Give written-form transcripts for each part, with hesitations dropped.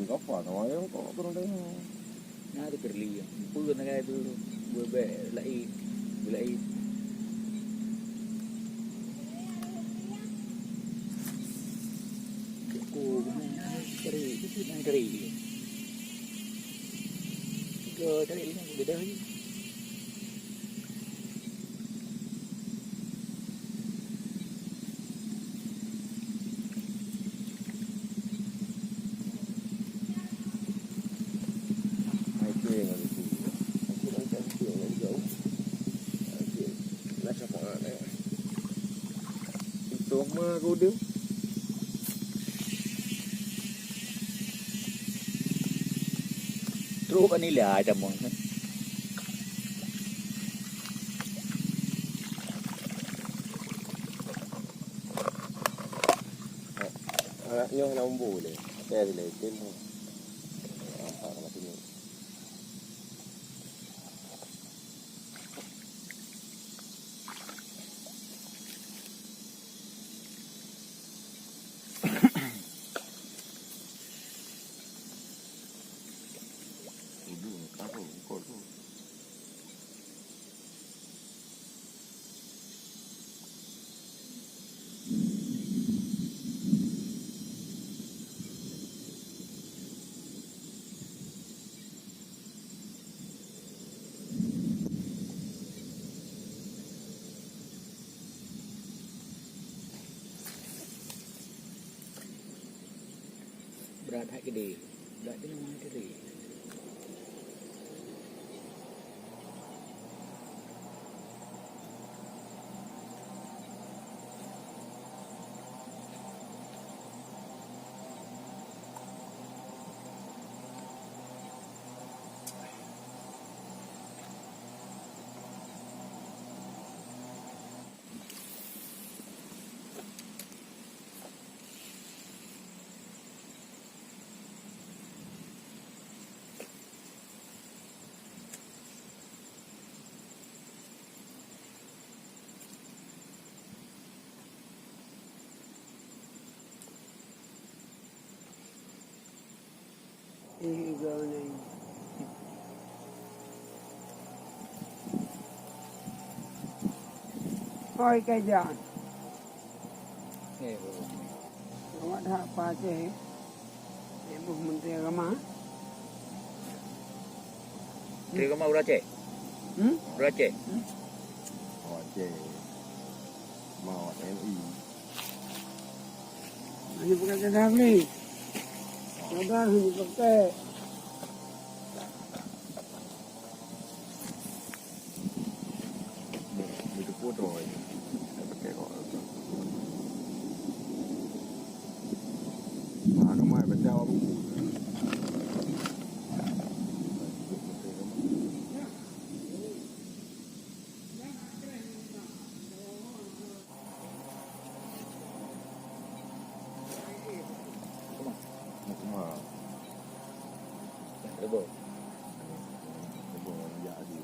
apa sama yang kok kurang deh. Nah tu kerli. Pun nak tu buat lain. Lain. Aku cari cari. Tiga cari ni beda lagi. Mah kau dia. Terus kan ni lah ada mon. Anaknya nak boleh. Saya boleh temu. Apa nak temu. Berat hak gede. Berat dia memang gede. Ikaw na yun. Hoy ka dyan. Kamat hak pace. Ibu menteri agama. Menteri agama Urace? Urace? Urace. Mau TNI. Ini bukan sedang ni. Sedang ini pakai. Itu foto rồi. Pakai kok. Mà cái mai bên trao buku. Lebo. Lebo jadi.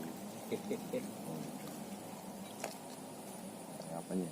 Apanya?